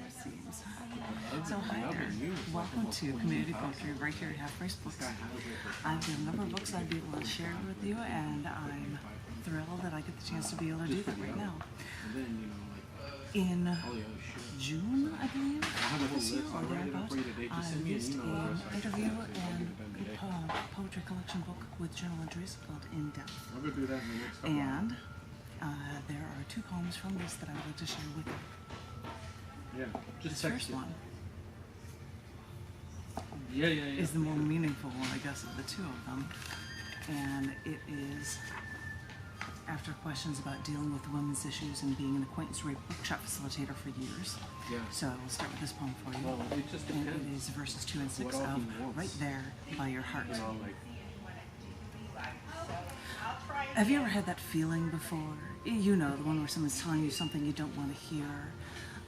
it seems. So hi there. Welcome to Community Poetry right here at Half Price Books. I've got a number of books I'd be able to share with you, and I'm thrilled that I get the chance to be able to do that right now. In June, I believe, this year or thereabouts, I released an interview and poetry collection book with journal entries called In Depth. And there are two poems from this that I would like to share with you. This first one is the more meaningful one, I guess, of the two of them. And it is after questions about dealing with women's issues and being an acquaintance rape bookshop facilitator for years. So I'll start with this poem for you. And it is verses 2 and 6 of Right There by Your Heart. Have you ever had that feeling before? You know, the one where someone's telling you something you don't want to hear.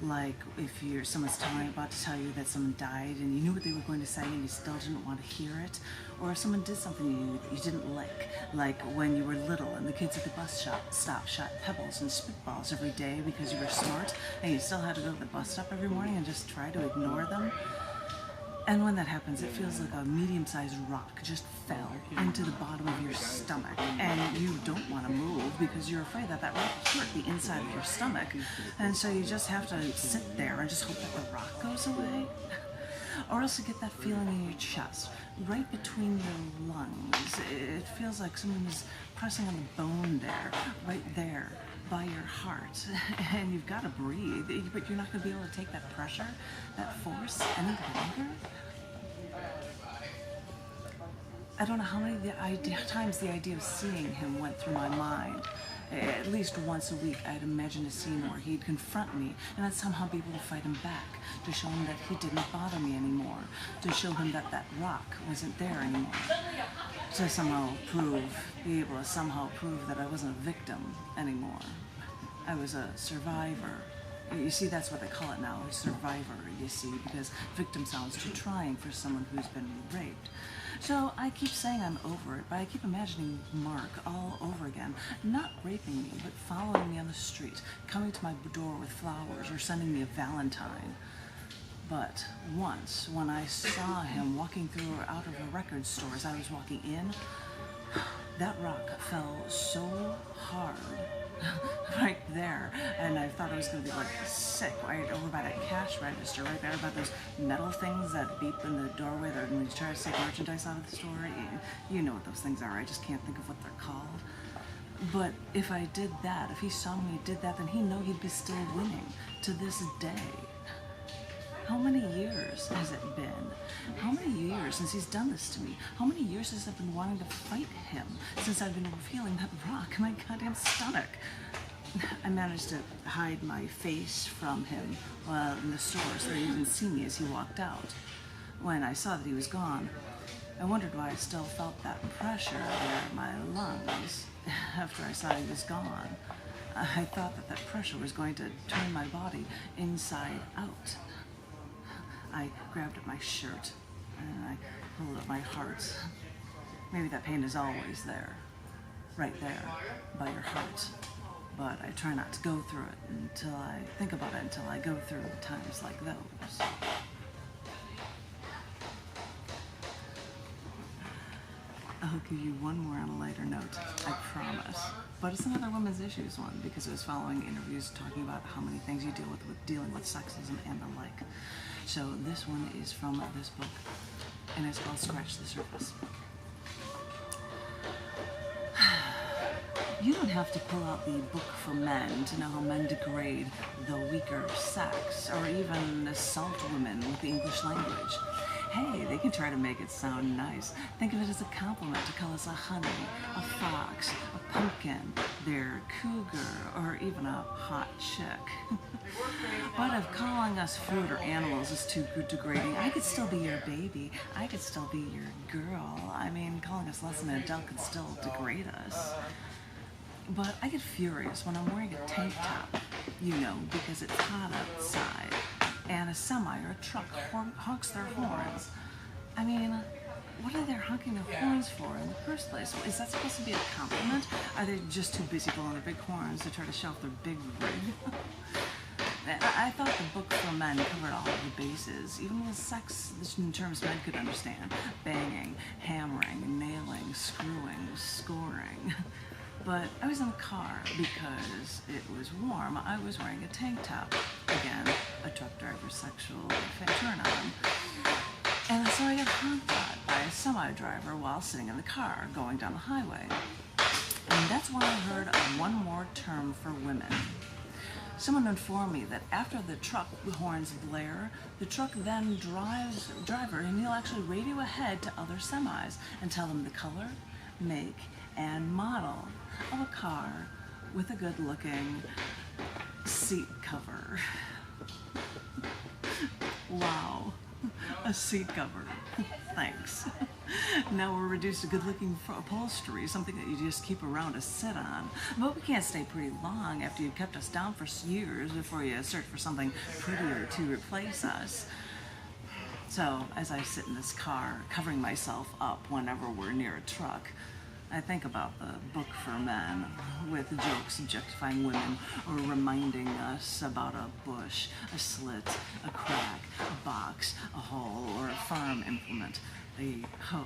Like if someone's about to tell you that someone died and you knew what they were going to say and you still didn't want to hear it. Or if someone did something you didn't like when you were little and the kids at the bus stop shot pebbles and spitballs every day because you were smart and you still had to go to the bus stop every morning and just try to ignore them. And when that happens, it feels like a medium-sized rock just fell into the bottom of your stomach, and you don't want to move because you're afraid that rock will hurt the inside of your stomach, and so you just have to sit there and just hope that the rock goes away. Or else you get that feeling in your chest, right between your lungs. It feels like someone is pressing on the bone there, right there, by your heart, and you've got to breathe, but you're not going to be able to take that pressure, that force, any longer. I don't know how many times the idea of seeing him went through my mind. At least once a week, I'd imagine a scene where he'd confront me, and I'd somehow be able to fight him back, to show him that he didn't bother me anymore, to show him that that rock wasn't there anymore, to be able to somehow prove that I wasn't a victim anymore. I was a survivor. You see, that's what they call it now, a survivor, you see, because victim sounds too trying for someone who's been raped. So I keep saying I'm over it, but I keep imagining Mark all over again, not raping me, but following me on the street, coming to my door with flowers, or sending me a Valentine. But once, when I saw him walking through or out of a record store as I was walking in, that rock fell so hard right there, and I thought I was going to be like sick right over by that cash register right there, by those metal things that beep in the doorway that when you try to take merchandise out of the store. You know what those things are. I just can't think of what they're called. But if I did that, if he saw me did that, then he'd know he'd be still winning to this day. How many years has it been? How many years since he's done this to me? How many years has I been wanting to fight him since I've been feeling that rock in my goddamn stomach? I managed to hide my face from him in the store so that he didn't see me as he walked out. When I saw that he was gone, I wondered why I still felt that pressure there in my lungs after I saw he was gone. I thought that pressure was going to turn my body inside out. I grabbed at my shirt and I pulled at my heart. Maybe that pain is always there, right there, by your heart. But I try not to go through it until I think about it, until I go through times like those. I'll give you one more on a lighter note, I promise. But it's another women's issues one, because it was following interviews talking about how many things you deal with dealing with sexism and the like. So this one is from this book, and it's called Scratch the Surface. You don't have to pull out the book for men to know how men degrade the weaker sex, or even assault women with the English language. Hey, they can try to make it sound nice. Think of it as a compliment to call us a honey, a fox, a pumpkin, their cougar, or even a hot chick. But if calling us fruit or animals is too degrading, I could still be your baby. I could still be your girl. I mean, calling us less than an adult could still degrade us. But I get furious when I'm wearing a tank top, you know, because it's hot outside, and a semi or a truck honks their horns. I mean, what are they honking their horns for in the first place? Is that supposed to be a compliment? Are they just too busy blowing their big horns to try to show off their big rig? I thought the book for men covered all of the bases, even with sex in terms men could understand. Banging, hammering, nailing, screwing, scoring. But I was in the car because it was warm. I was wearing a tank top. Again, a truck driver's sexual turn on. And so I got honked at by a semi-driver while sitting in the car going down the highway. And that's when I heard of one more term for women. Someone informed me that after the truck horns blare, the truck then driver, and he'll actually radio ahead to other semis and tell them the color, make, and model of a car with a good-looking seat cover. Wow, a seat cover. Thanks. Now we're reduced to good-looking upholstery, something that you just keep around to sit on. But we can't stay pretty long after you've kept us down for years before you search for something prettier to replace us. So, as I sit in this car, covering myself up whenever we're near a truck, I think about the book for men, with jokes objectifying women or reminding us about a bush, a slit, a crack, a box, a hole, or a farm implement, a hoe.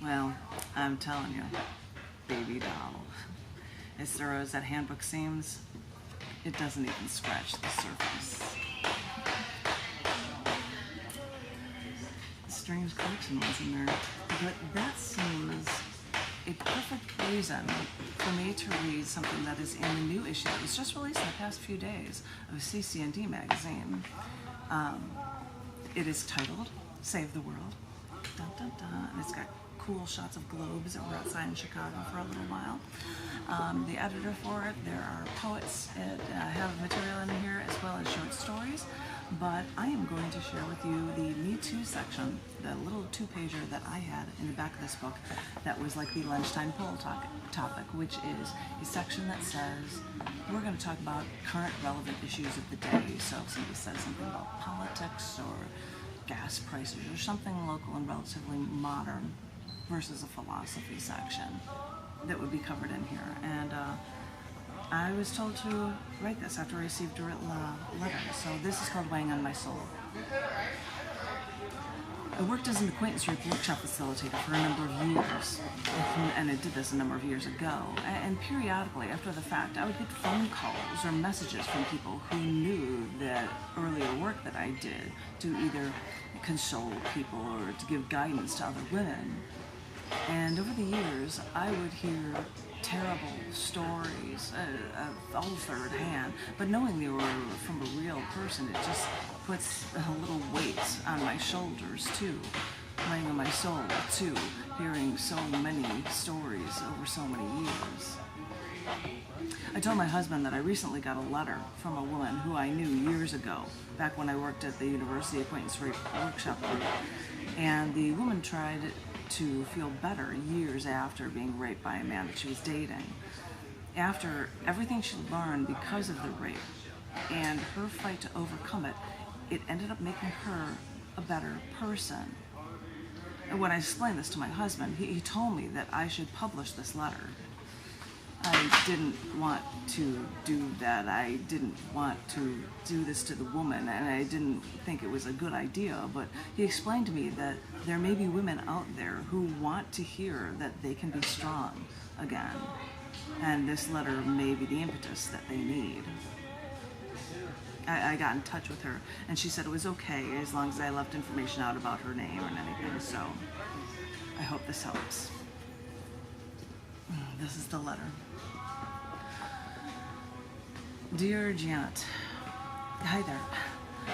Well, I'm telling you, baby doll, as thorough as that handbook seems, it doesn't even scratch the surface. Strange collection was in there, but that seems a perfect reason for me to read something that is in the new issue that was just released in the past few days of cc&d magazine. It is titled Save the World, dun, dun, dun, and it's got cool shots of globes that were outside in Chicago for a little while. The editor for it, there are poets that have material in here as well as short stories. But I am going to share with you the Me Too section, the little two-pager that I had in the back of this book that was like the Lunchtime Poll Topic, which is a section that says, we're going to talk about current relevant issues of the day. So if somebody says something about politics or gas prices or something local and relatively modern versus a philosophy section that would be covered in here. And I was told to write this after I received a letter, so this is called Weighing on My Soul. I worked as an acquaintance group workshop facilitator for a number of years, and I did this a number of years ago, and periodically after the fact I would get phone calls or messages from people who knew that earlier work that I did to either console people or to give guidance to other women. And over the years, I would hear terrible stories, all third hand, but knowing they were from a real person, it just puts a little weight on my shoulders too, weighing on my soul too, hearing so many stories over so many years. I told my husband that I recently got a letter from a woman who I knew years ago, back when I worked at the University Acquaintance Rape Workshop Group, and the woman tried to feel better years after being raped by a man that she was dating. After everything she learned because of the rape and her fight to overcome it, it ended up making her a better person. And when I explained this to my husband, he told me that I should publish this letter. I didn't want to do that. I didn't want to do this to the woman, and I didn't think it was a good idea, but he explained to me that there may be women out there who want to hear that they can be strong again, and this letter may be the impetus that they need. I got in touch with her, and she said it was okay as long as I left information out about her name and anything, so I hope this helps. This is the letter. Dear Janet, hi there.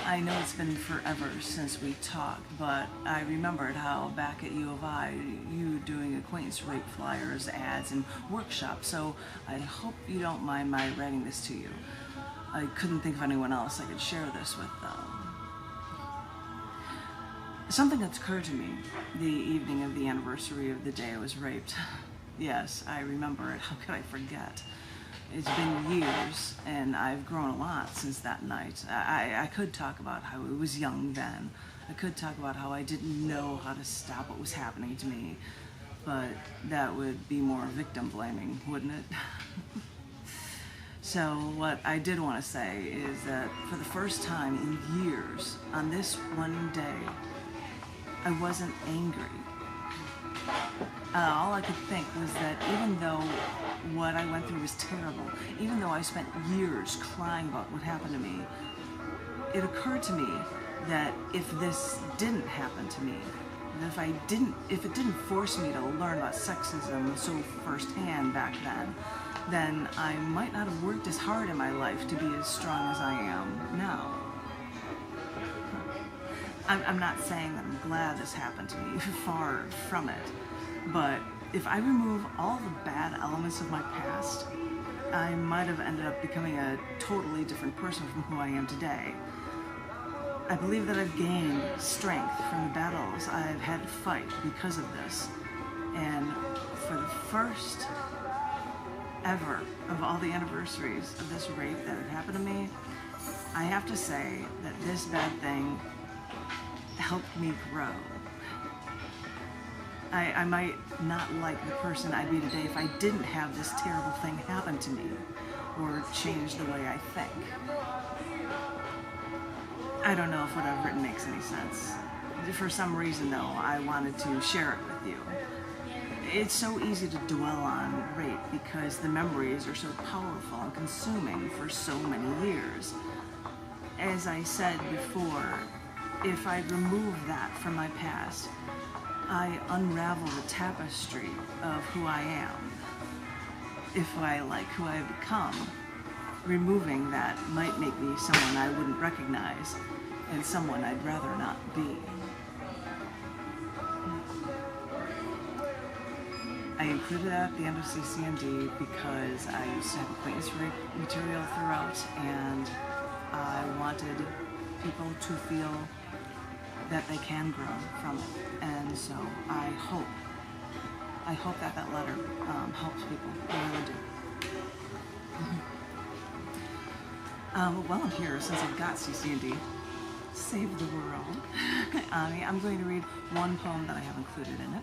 I know it's been forever since we talked, but I remembered how back at U of I, you doing acquaintance rape flyers, ads, and workshops, so I hope you don't mind my writing this to you. I couldn't think of anyone else I could share this with, though. Something that's occurred to me the evening of the anniversary of the day I was raped. Yes, I remember it. How could I forget? It's been years, and I've grown a lot since that night. I could talk about how I was young then. I could talk about how I didn't know how to stop what was happening to me, but that would be more victim blaming, wouldn't it? So what I did want to say is that for the first time in years, on this one day, I wasn't angry. All I could think was that even though what I went through was terrible, even though I spent years crying about what happened to me, it occurred to me that if this didn't happen to me, that if it didn't force me to learn about sexism so firsthand back then I might not have worked as hard in my life to be as strong as I am now. I'm not saying that I'm glad this happened to me, far from it, but if I remove all the bad elements of my past, I might have ended up becoming a totally different person from who I am today. I believe that I've gained strength from the battles I've had to fight because of this, and for the first ever of all the anniversaries of this rape that had happened to me, I have to say that this bad thing helped me grow. I might not like the person I'd be today if I didn't have this terrible thing happen to me or change the way I think. I don't know if what I've written makes any sense. For some reason, though, I wanted to share it with you. It's so easy to dwell on rape because the memories are so powerful and consuming for so many years. As I said before, if I remove that from my past, I unravel the tapestry of who I am. If I like who I've become, removing that might make me someone I wouldn't recognize and someone I'd rather not be. I included that at the end of cc&d because I used to have acquaintance rape material throughout, and I wanted people to feel that they can grow from it. And so I hope that letter helps people. I really do. While I'm here, since I've got cc&d, Save the World, I'm going to read one poem that I have included in it,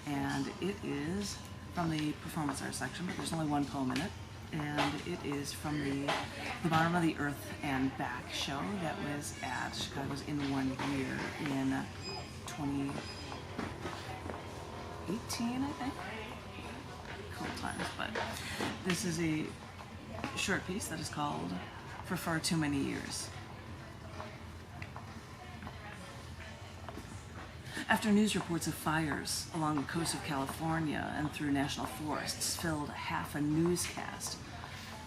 and it is from the performance art section, but there's only one poem in it, and it is from the Bottom of the Earth and Back show that was at Chicago's In One Year in 2018, I think. Cool times, but this is a short piece that is called For Far Too Many Years. After news reports of fires along the coast of California and through national forests filled half a newscast,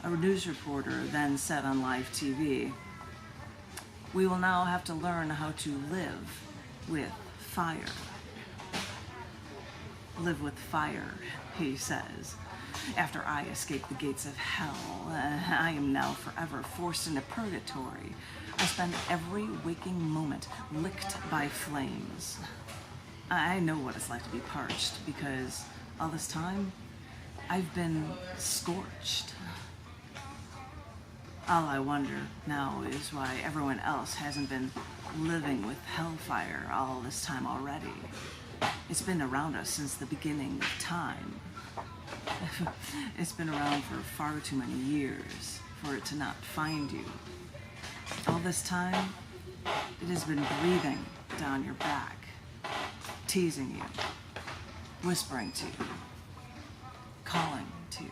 a news reporter then said on live TV, "We will now have to learn how to live with fire." Live with fire, he says. After I escaped the gates of hell, I am now forever forced into purgatory. I spend every waking moment licked by flames. I know what it's like to be parched because all this time I've been scorched. All I wonder now is why everyone else hasn't been living with hellfire all this time already. It's been around us since the beginning of time. It's been around for far too many years for it to not find you. All this time, it has been breathing down your back, teasing you, whispering to you, calling to you.